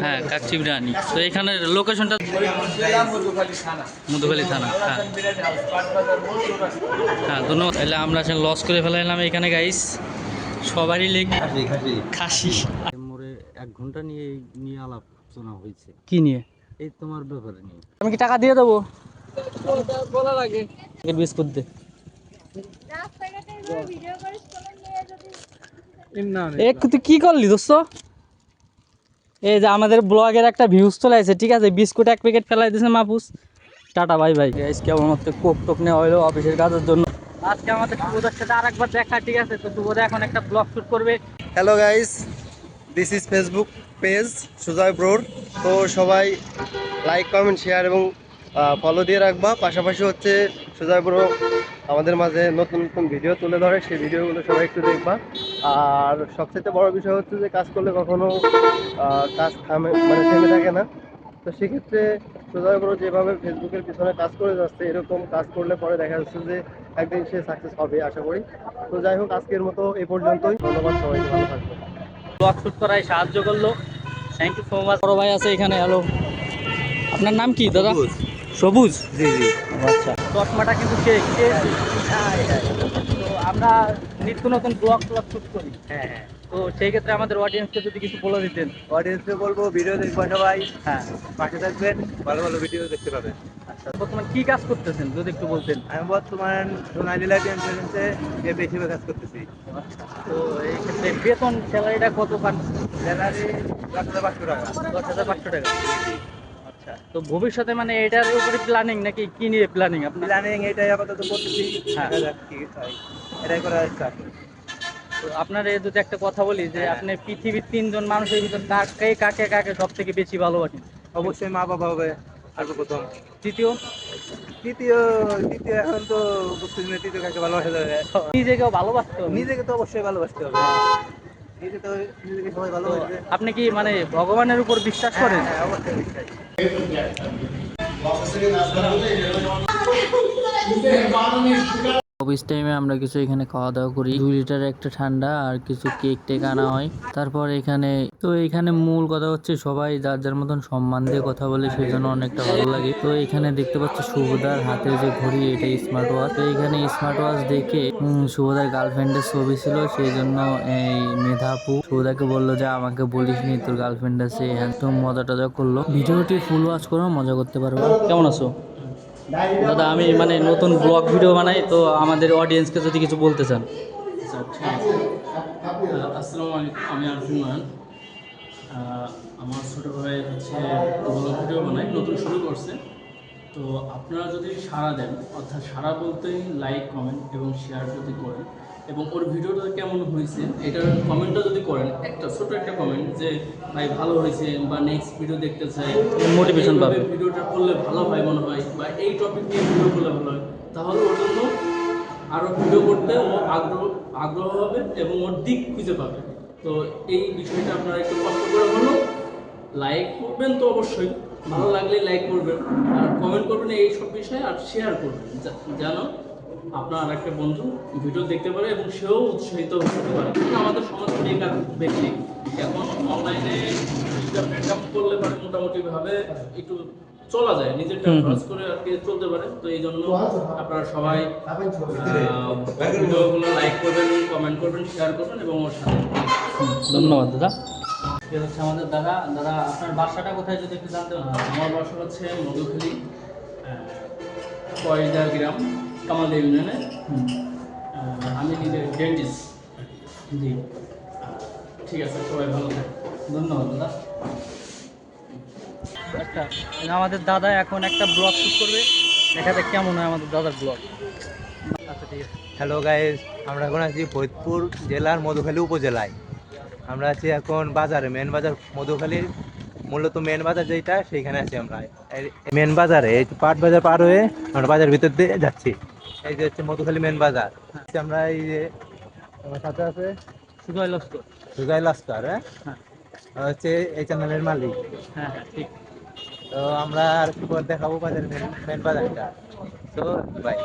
হ্যাঁ, কাচ্চি বিরিয়ানি। তো এখানে লোকেশনটা মধুখালী থানা। হ্যাঁ হ্যাঁ, ধন্যবাদ। তাহলে আমরা লস করে ফেলাইলাম এখানে গাইস, সবারই লেগ খাসি। মোড়ে 1 ঘন্টা নিয়ে নিয়ে আলোচনা হয়েছে। কি নিয়ে? এই তোমার ব্যাপারে নিয়ে। আমি কি টাকা দিয়ে দেবো? বলার আগে বিস্কুট দে। তুই কি করলি দোস্ত? এই যে আমাদের ব্লগের একটা ভিউজ চলে আসে, ঠিক আছে? বিস্কুট 1 প্যাকেট ফেলাই দিয়েছে Mahfuz. Tata bye bye guys. কেমন হচ্ছে কোক টোক নেওয়া হলো অফিসের কাজের জন্য। আজকে আমাদের শুভদার সাথে আরেকবার দেখা, ঠিক আছে? তো শুভদা এখন একটা ব্লগ শুট করবে। Hello guys, this is Facebook page Sujoy ব্রোর। তো সবাই লাইক কমেন্ট শেয়ার এবং ফলো দিয়ে রাখবা। পাশাপাশি হচ্ছে সুজয় ব্রো আমাদের মাঝে নতুন নতুন ভিডিও তুলে ধরে, সেই ভিডিওগুলো সবাই একটু দেখবা। আর সবচেয়ে বড় বিষয় হচ্ছে যে কাজ করলে কখনো কাজ থেমে থাকে না। তো সেক্ষেত্রে সুজয় ব্রো যেভাবে ফেসবুকের পিছনে কাজ করে যাচ্ছে, এরকম কাজ করলে পরে দেখা যাচ্ছে যে একদিন সে সাকসেস হবে আশা করি। তো যাই হোক, আজকের মতো এ পর্যন্তই। ধন্যবাদ সবাইকে, ভালো থাকবেন। ব্লগ শুট করায় সাহায্য করলো, থ্যাংক ইউ সো মাচ। বড় ভাই আছে এখানে। হ্যালো, আপনার নাম কি দাদা? সবুজ। জি জি। আচ্ছা, চশমাটা কিন্তু তো আমরা নিত্য নতুন ব্লগ শুট করি। হ্যাঁ হ্যাঁ। তো সেই ক্ষেত্রে আমাদের অডিয়েন্সকে যদি কিছু বলে দিতেন। অডিয়েন্সকে বলবো, ভিডিও দেখবা সবাই, হ্যাঁ, পাশে থাকবেন, ভালো ভালো ভিডিও দেখতে পাবেন। আচ্ছা, বর্তমানে কি কাজ করতেছেন যদি একটু বলতেন? আমি বর্তমান সোনালী লাইফ ইন্স্যুরেন্সে হিসেবে কাজ করতেছি। আচ্ছা, তো এই ক্ষেত্রে বেতন স্যালারিটা কত পান? স্যালারি 10,500 টাকা। 10,500 টাকা। আচ্ছা, তো ভবিষ্যতে মানে এটার উপরে প্ল্যানিং নাকি কি নিয়ে প্ল্যানিং আপনার? প্ল্যানিং এটাই আপাতত করতেছি। হ্যাঁ, দেখা যাক কি হয়, এটাই করার ইচ্ছা। তো আপনার যদি একটা কথা বলি যে হ্যাঁ। আপনি পৃথিবীর 3 জন মানুষের ভিতর কাকে কাকে কাকে সব থেকে বেশি ভালোবাসেন? অবশ্যই মা বাবা হবে সর্বপ্রথম। তৃতীয়? তৃতীয় তৃতীয় এখন তো বুঝতেছি না, তৃতীয় কাকে ভালোবাসা যাবে। নিজেকেও ভালোবাসতে হবে। নিজেকে তো অবশ্যই ভালোবাসতে হবে। নিজেকে সবাই তো ভালোবাসবে। আপনি কি মানে ভগবানের উপর বিশ্বাস করেন? হ্যাঁ, অবশ্যই বিশ্বাস। অফিস টাইমে আমরা কিছু এখানে খাওয়া দাওয়া করি, 2 লিটার একটা ঠান্ডা আর কিছু কেক টেক আনা হয়। তারপর এখানে মূল কথা হচ্ছে সবাই যার যার মতন সম্মান দিয়ে কথা বলে, সেই জন্য অনেকটা ভালো লাগে। তো এখানে দেখতে পাচ্ছি শুভদার হাতে যে ঘড়ি, এটা স্মার্ট ওয়াচ। তো এখানে স্মার্ট ওয়াচ দেখে শুভদার গার্লফ্রেন্ডের ছবি ছিল, সেই জন্য এই মেধাপু শুভদাকে বললো যে আমাকে বলিস নি তোর গার্লফ্রেন্ড আছে। একদম মজা টজা করলো। ভিডিওটি ফুল ওয়াচ করো, মজা করতে পারবো। কেমন আছো দাদা? আমি মানে নতুন ব্লগ ভিডিও বানাই, তো আমাদের অডিয়েন্সকে যদি কিছু বলতে চান। আসসালামু আলাইকুম, আমি আরজুমান। আমার ছোটো ভাই হচ্ছে ব্লগ ভিডিও বানাই, নতুন শুরু করছে। তো আপনারা যদি সাড়া দেন, অর্থাৎ সাড়া বলতে লাইক কমেন্ট এবং শেয়ার যদি করেন, এবং ওর ভিডিওটা কেমন হয়েছে এটার কমেন্টটা যদি করেন, একটা ছোটো একটা কমেন্ট যে ভাই ভালো হয়েছে বা নেক্সট ভিডিও দেখতে চাই, মোটিভেশন পাবে। ভিডিওটা করলে ভালো হয় মনে হয়, বা এই টপিক নিয়ে ভিডিও করলে ভালো হয়, তাহলে ওর জন্য আরও ভিডিও করতে ও আগ্রহ হবে এবং ওর দিক খুঁজে পাবে। তো এই বিষয়টা আপনারা একটু কষ্ট করে হলো লাইক করবেন, তো অবশ্যই ভালো লাগলে লাইক করবেন, আর কমেন্ট করবেন এই সব বিষয়ে, আর শেয়ার করবেন যেন আপনার একটা বন্ধু ভিডিও দেখতে পারে এবং সেও উৎসাহিত হতে পারে। আমাদের সমাজ বেকার ব্যক্তি এখন অনলাইনে ইনকাম করলে পারে, মোটামুটিভাবে একটু চলা যায়, নিজেরটা খরচ করে আর কি চলতে পারে। তো এই জন্য আপনারা সবাই ভিডিওগুলো লাইক করবেন, কমেন্ট করবেন, শেয়ার করবেন এবং ওর সাথে। ধন্যবাদ দাদা। এ হচ্ছে আমাদের দাদা। দাদা, আপনার বাসাটা কোথায় যদি একটু জানতে পারেন? আমার বাসা হচ্ছে মধুখালী, কয়দা গ্রাম, কামাল ইউনিয়নে। আমি নিজে ডেন্টিস্ট। জি, ঠিক আছে, সবাই ভালো থাকে। ধন্যবাদ দাদা। একটা আমাদের দাদা এখন একটা ব্লগ শুট করবে, দেখা যাক কেমন হয় আমাদের দাদার ব্লগ। আচ্ছা, ঠিক আছে। হ্যালো গাইজ, আমরা এখন আছি ফরিদপুর জেলার মধুখালী উপজেলায়। আমরা আছি এখন বাজারে, মেন বাজার মধুখালীর মূলত মেন বাজার যেটা, সেইখানে আছি আমরা। মেন বাজারে এই পাট বাজার পার হয়ে আমরা বাজার ভিতর দিয়ে যাচ্ছি। এই যে হচ্ছে মধুখালী মেন বাজার। আমরা এই যে আমার সাথে আছে সুজয় লস্কর। সুজয় লস্কর। হ্যাঁ হচ্ছে এই চ্যানেলের মালিক। হ্যাঁ হ্যাঁ, ঠিক। তো আমরা আর কি পর দেখাবো বাজার মেন বাজারটা। তো বাই।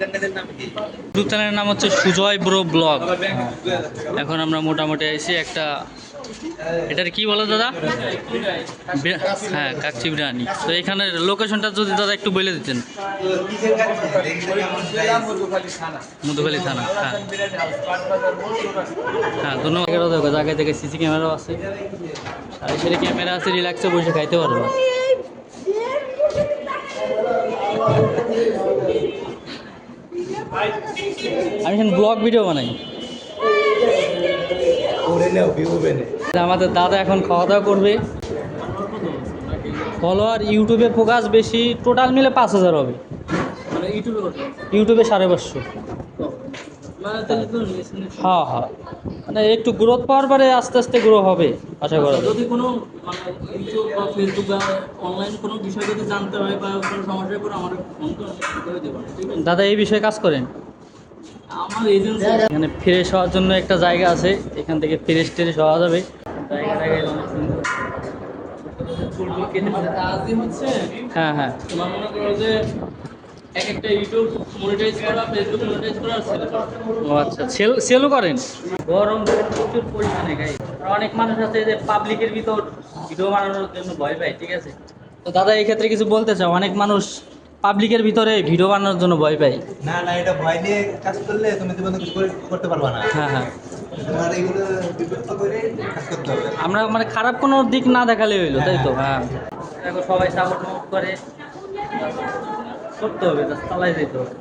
ইউটিউব চ্যানেলের নাম হচ্ছে সুজয় ব্রো ব্লগ। এখন আমরা মোটামুটি এসে একটা, এটার কি বলো দাদা? হ্যাঁ, কাচ্চি বিরিয়ানি। তো এখানের লোকেশনটা যদি দাদা একটু বলে দিতেন। মধুখালী থানা, হ্যাঁ হ্যাঁ, ধন্যবাদ। দেখো জায়গায় থেকে সিসি ক্যামেরাও আছে, আর সেটা ক্যামেরা আছে, রিল্যাক্সে বসে খাইতে পারবো। আমি এখানে ব্লগ ভিডিও বানাই। আমাদের দাদা এখন খাওয়া দাওয়া করবে। ফলোয়ার ইউটিউবে ফোকাস বেশি, টোটাল মিলে 5,000 হবে। মানে ইউটিউবে 550। মানে তাহলে তো হ্যাঁ হ্যাঁ, মানে একটু গ্রোথ পাওয়ার পরে আস্তে আস্তে গ্রো হবে আশা করা যায়। যদি কোনো মানে ইউটিউব বা ফেসবুক বা অনলাইন কোনো বিষয় যদি জানতে হয় বা কোনো সমস্যায় পড়ে আমার ফোন করে দেবেন, ঠিক আছে? দাদা এই বিষয়ে কাজ করেন? আমার এজেন্সি এখানে ফ্রেশ হওয়ার জন্য একটা জায়গা আছে, এখান থেকে ফ্রেশ ট্রেশ হওয়া যাবে। জায়গাটা অনেক সুন্দর, চুলটুল কেটে ফেলে। কাজই হচ্ছে হ্যাঁ হ্যাঁ, তোমার মনে করো যে এক একটা ইউটিউব মনিটাইজ করা, ফেসবুক মনিটাইজ করা আর সেল করা। ও আচ্ছা, সেলও করেন? গরম প্রচুর পরিমাণে গাই। অনেক মানুষ আছে যে পাবলিকের ভিতর ভিডিও বানানোর জন্য ভয় পায়, ঠিক আছে? তো দাদা এই ক্ষেত্রে কিছু বলতে চাও? অনেক মানুষ পাবলিকের ভিতরে ভিডিও বানানোর জন্য ভয় পায়। না না, এটা ভয় নিয়ে কাজ করলে তুমি জীবনে কিছু করতে পারবা না। হ্যাঁ হ্যাঁ, তোমার এগুলো বিভক্ত করে কাজ করতে হবে। আমরা মানে খারাপ কোনো দিক না দেখালে হইলো, তাই তো? হ্যাঁ, দেখো সবাই সাপোর্ট করে, করতে হবে, চালাই যেতে হবে।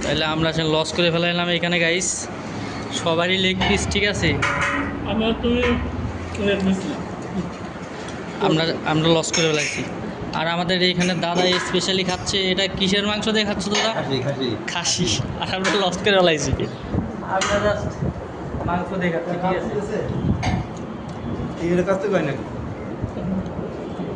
তাহলে আমরা আসলে লস করে ফেলাইলাম এখানে গাইস, সবারই লেগ পিস, ঠিক আছে? আমার তুমি মিসলি আমরা আমরা লস করে ফেলাইছি। আর আমাদের এইখানে দাদা স্পেশালি খাচ্ছে, এটা কিসের মাংস দিয়ে খাচ্ছ দাদা? খাসি খাসি। খাসি। আর আমরা লস করে ফেলাইছি। আমরা জাস্ট মাংস দিয়ে খাচ্ছি, ঠিক আছে? এর কাছ থেকে হয় নাকি?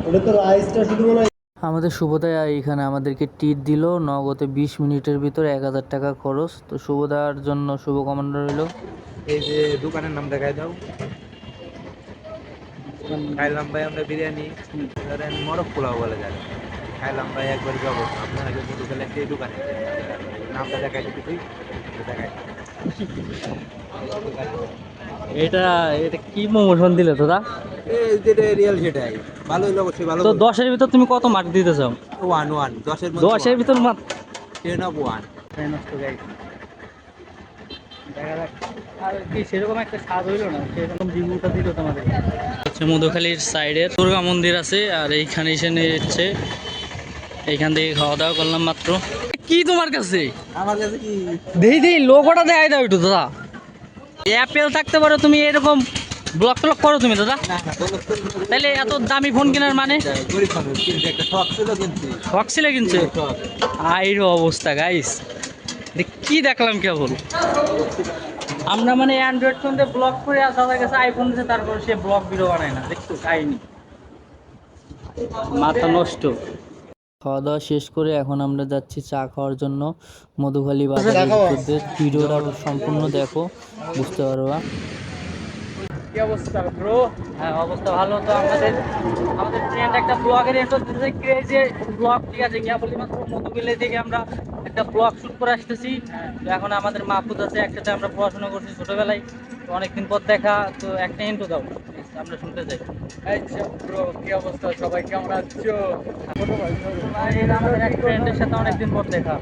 ওটা তো রাইসটা শুধু মনে হয়। আমাদের শুভদা এখানে আমাদেরকে টিট দিল নগদে 20 মিনিটের ভিতরে 1000 টাকা খরচ। তো শুভদার জন্য শুভকামনা রইল। এই যে দোকানের নাম দেখাই দাও। খাইলাম ভাই আমরা বিরিয়ানি, ধরেন মরক পোলাও বলে যায়। খাইলাম ভাই একবার যাবো, আপনার আগে মধু খেলে সেই দোকানে নামটা দেখাই দিতে তুই দেখাই। এটা এটা কি প্রমোশন দিলে দাদা? এই যেটা রিয়েল সেটাই ভালো হইলো, অবশ্যই ভালো। তো 10-এর ভিতর তুমি কত মার্ক দিতে চাও? 1 10-এর মধ্যে 10-এর ভিতর মাত্র 10 of 1। দেখা যাক আর কি সেরকম একটা স্বাদ হইলো না, সেরকম রিভিউটা দিল তোমাদের। হচ্ছে মধুখালীর সাইডে দুর্গা মন্দির আছে, আর এইখানে এসে নিচ্ছে, এইখান থেকে খাওয়া দাওয়া করলাম মাত্র। কি তোমার কাছে? আমার কাছে কি দেই লোগোটা দেখাই দাও একটু দাদা। অ্যাপেল থাকতে পারো, তুমি এরকম ব্লক টলক করো তুমি দাদা? না না বলো তো, তাহলে এত দামি ফোন কেনার মানে? গরিব মানুষ কিন্তু একটা শখ ছিল কিন্তু শখ ছিল কিনছে? শখ। আইর অবস্থা গাইস, কি দেখলাম কেবল। আমরা মানে অ্যান্ড্রয়েড ফোন দিয়ে ব্লগ করে, আর দাদার কাছে আইফোন দিচ্ছে, তারপর সে ব্লগ ভিডিও বানায় না, দেখছো কাহিনি, মাথা নষ্ট। খাওয়া দাওয়া শেষ করে এখন আমরা যাচ্ছি চা খাওয়ার জন্য মধুখালী বাজারের ভিতর। ভিডিওটা সম্পূর্ণ দেখো, বুঝতে পারবা। কি অবস্থা ব্রো? হ্যাঁ, অবস্থা ভালো। তো আমাদের ফ্রেন্ড একটা ব্লগের এন্টার ক্রেজি ব্লগ, ঠিক আছে? কেবলই মাত্র মধুখালী থেকে আমরা একটা ব্লগ শুট করে আসতেছি। তো এখন আমাদের মাহফুজ আছে, একসাথে আমরা পড়াশোনা করছি ছোটবেলায়, তো অনেকদিন পর দেখা। তো একটা ইন্ট্রো দাও, আমরা শুনতে চাই। আচ্ছা ব্রো, কি অবস্থা? সবাই কেমন আছো? আমাদের এক ফ্রেন্ডের সাথে অনেকদিন পর দেখা।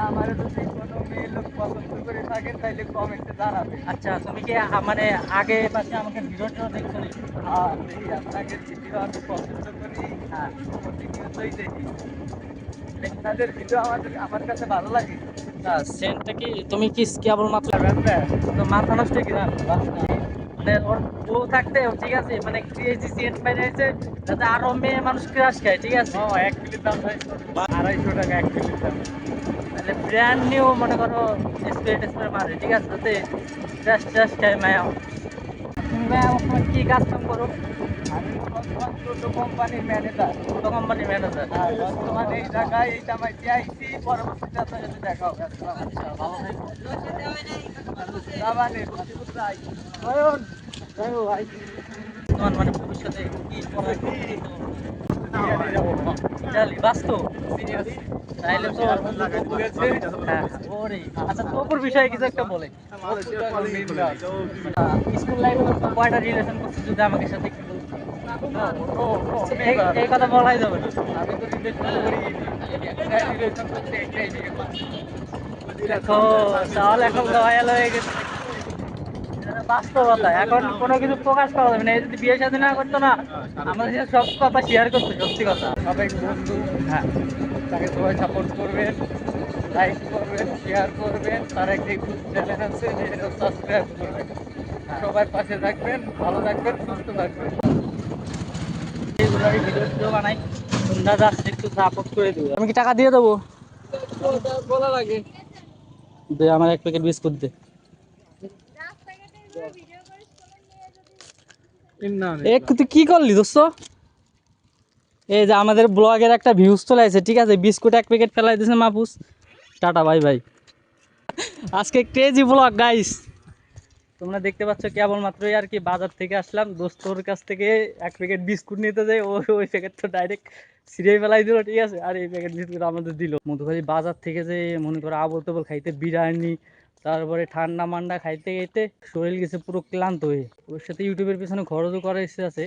আমার যদি কোনো মেয়ে লোক পছন্দ করে থাকেন তাহলে কমেন্টে জানাবেন। আচ্ছা, তুমি কি মানে আগে পাশে আমাকে ভিডিওটা দেখছো নাকি? দেখি আপনাকে ভিডিও আমি পছন্দ করি, হ্যাঁ, প্রতিনিয়তই দেখি। আপনাদের ভিডিও আমার কাছে ভালো লাগে। সেন্টটা কি তুমি কি কেবলমাত্র তো মাথা নষ্ট কি না? মানে ওর বউ থাকতে, ঠিক আছে, মানে ক্রেজি সেন্ট বানিয়েছে যাতে আরো মেয়ে মানুষ ক্রাশ খায়, ঠিক আছে? 1 কিলোর দাম হয় 250 টাকা 1 কিলোর দাম। তাহলে ব্র্যান্ড নিউ মনে করো স্প্রে মারে, ঠিক আছে, যাতে ক্রাশ খায় মায়া। তুমি ভাই আমার কি কাজ কাম করো? আমি বর্তমান ছোট কোম্পানির ম্যানেজার। ছোট কোম্পানির ম্যানেজার। আর বর্তমানে এই জায়গায় এই জামাইতে আইছি, পরবর্তীতে আপনার সাথে দেখা হবে। আচ্ছা, ভালো থাকো। জামানে ভাই বর্তমান মানে ভবিষ্যতে কি করা জানি বাস্তব তাইলে তো হ্যাঁ ওরে আচ্ছা তোর বিষয়ে কিছু একটা বলে স্কুল লাইফে কয়টা রিলেশন করছিস যদি আমাকে সাথে একটু বলতে এই কথা বলাই যাবে না আমি তো রিলেশন দেখো তাহলে এখন লয়াল হয়ে গেছে বাস্তবতা এখন কোনো কিছু প্রকাশ করা যাবে না এই যদি বিয়ে শাদী না করতো না আমাদের সাথে সব কথা শেয়ার করতো সত্যি কথা সবাই বন্ধু হ্যাঁ তাকে সবাই সাপোর্ট করবেন লাইক করবেন শেয়ার করবেন তার একটা ইউটিউব চ্যানেল আছে সাবস্ক্রাইব করবেন সবার পাশে থাকবেন ভালো থাকবেন সুস্থ থাকবেন এইগুলো আমি ভিডিও বানাই তোমরা জাস্ট একটু সাপোর্ট করে দিও আমি কি টাকা দিয়ে দেবো বলা লাগে দে আমার 1 প্যাকেট বিস্কুট দে তুই কি করলি দোস্ত এই যে আমাদের ব্লগের একটা ভিউজ চলে আসে ঠিক আছে বিস্কুট 1 প্যাকেট ফেলাই দিয়েছে মাহফুজ টাটা বাই বাই আজকে ক্রেজি ব্লগ গাইস তোমরা দেখতে পাচ্ছ কেবলমাত্রই আর কি বাজার থেকে আসলাম দোস্তর কাছ থেকে 1 প্যাকেট বিস্কুট নিতে যাই ওই প্যাকেট তো ডাইরেক্ট ছিঁড়ে ফেলাই দিল ঠিক আছে আর এই প্যাকেট বিস্কুট আমাদের দিল মধুখালী বাজার থেকে যে মনে করো আবল তবল খাইতে বিরিয়ানি তারপরে ঠান্ডা মান্ডা খাইতে খাইতে শরীর গেছে পুরো ক্লান্ত হয়ে ওর সাথে ইউটিউবের পিছনে খরচও করার ইচ্ছে আছে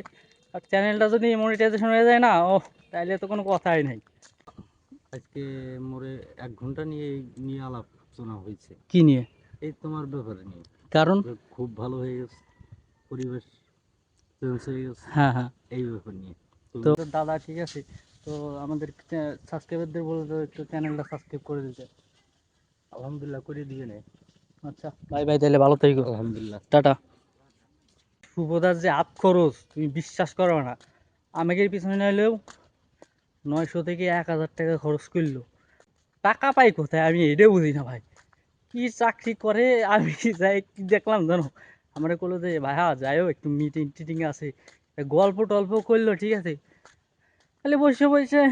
আর চ্যানেলটা যদি মনিটাইজেশন হয়ে যায় না তাইলে তো কোনো কথাই নাই আজকে মোরে 1 ঘন্টা নিয়ে আলোচনা হয়েছে কি নিয়ে এই তোমার ব্যাপারে নিয়ে কারণ খুব ভালো হয়ে গেছে পরিবেশ চেঞ্জ হয়ে গেছে হ্যাঁ হ্যাঁ এই ব্যাপার নিয়ে তো দাদা ঠিক আছে তো আমাদের সাবস্ক্রাইবারদের বলে তো একটু চ্যানেলটা সাবস্ক্রাইব করে দিতে আলহামদুলিল্লাহ করে দিয়ে নেই আচ্ছা বাই বাই তাহলে ভালো থেকো আলহামদুলিল্লাহ টাটা শুভদার যে হাত খরচ তুমি বিশ্বাস করো না আমাকে পিছনে নাইলেও 900 থেকে 1000 টাকা খরচ করলো টাকা পাই কোথায় আমি এটাও বুঝি না ভাই কি চাকরি করে আমি যাই কি দেখলাম জানো আমরা করলো যে ভাইয়া যাইও একটু মিটিং টিটিং আছে গল্প টল্প করলো ঠিক আছে তাহলে বসে বসে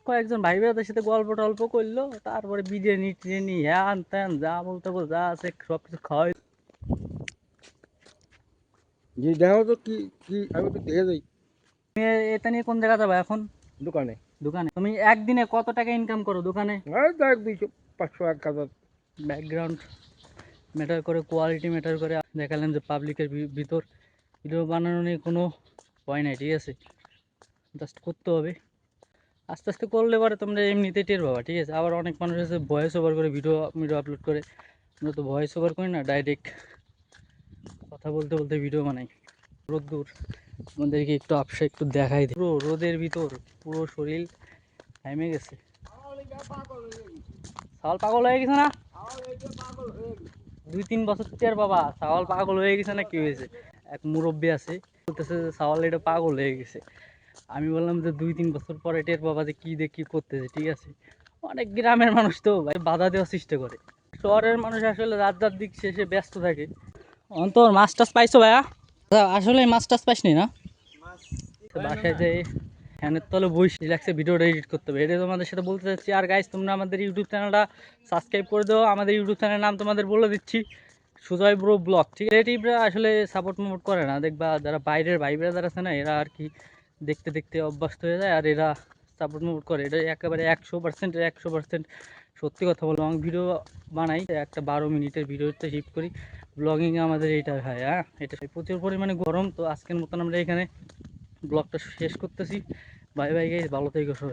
কয়েকজন ভাই ভাইদের সাথে গল্প টল্প করলো তারপরে বিরিয়ানি টিরিয়ানি হ্যান ত্যান যা বলতে বল যা আছে সব কিছু খাওয়াই জি দেখো তো কি কি আমি তো দেখে যাই এটা নিয়ে কোন জায়গা যাবে এখন দোকানে দোকানে তুমি একদিনে কত টাকা ইনকাম করো দোকানে দেখ 200 500 1000 ব্যাকগ্রাউন্ড ম্যাটার করে কোয়ালিটি ম্যাটার করে দেখালেন যে পাবলিকের ভিতর ভিডিও বানানো নিয়ে কোনো ভয় নাই ঠিক আছে জাস্ট করতে হবে আস্তে আস্তে করলে পরে তোমরা এমনিতে টের পাবা ঠিক আছে আবার অনেক মানুষ আছে ভয়েস ওভার করে ভিডিও আপলোড করে আমরা তো ভয়েস ওভার করি না ডাইরেক্ট কথা বলতে বলতে ভিডিও বানাই রোদ্দুর আমাদেরকে একটু আপসা একটু দেখাই দিই পুরো রোদের ভিতর পুরো শরীর ঘামে গেছে সাওয়াল পাগল হয়ে গেছে না 2-3 বছর টের বাবা সাওয়াল পাগল হয়ে গেছে না কি হয়েছে এক মুরব্বী আছে বলতেছে যে সাওয়াল এটা পাগল হয়ে গেছে আমি বললাম যে 2-3 বছর পরে টের বাবা যে কি দেখি করতেছে ঠিক আছে অনেক গ্রামের মানুষ তো ভাই বাধা দেওয়ার চেষ্টা করে শহরের মানুষ আসলে রাত দিক শেষে ব্যস্ত থাকে অন্তর মাছ টাছ পাইছো ভাইয়া আসলে মাছ টাছ পাইসনি না বাসায় যে ফ্যানের তলে বসে রিল্যাক্সে ভিডিওটা এডিট করতে হবে এটা তোমাদের সাথে বলতে চাচ্ছি আর গাইস তোমরা আমাদের ইউটিউব চ্যানেলটা সাবস্ক্রাইব করে দাও আমাদের ইউটিউব চ্যানেলের নাম তোমাদের বলে দিচ্ছি সুজয় ব্রো ব্লগ ঠিক আছে রিলেটিভরা আসলে সাপোর্ট মোপোর্ট করে না দেখবা যারা বাইরের ভাই ব্রাদার আছে না এরা আর কি দেখতে দেখতে অভ্যস্ত হয়ে যায় আর এরা সাপোর্ট মোপোর্ট করে এটা একেবারে 100% সত্যি কথা বলবো আমি ভিডিও বানাই একটা 12 মিনিটের ভিডিওতে শিফট করি ব্লগিংয়ে আমাদের এইটা হয় হ্যাঁ এটা প্রচুর পরিমাণে গরম তো আজকের মতন আমরা এখানে ব্লগটা শেষ করতেছি বাই বাই গাইস ভালো থেকো সবাই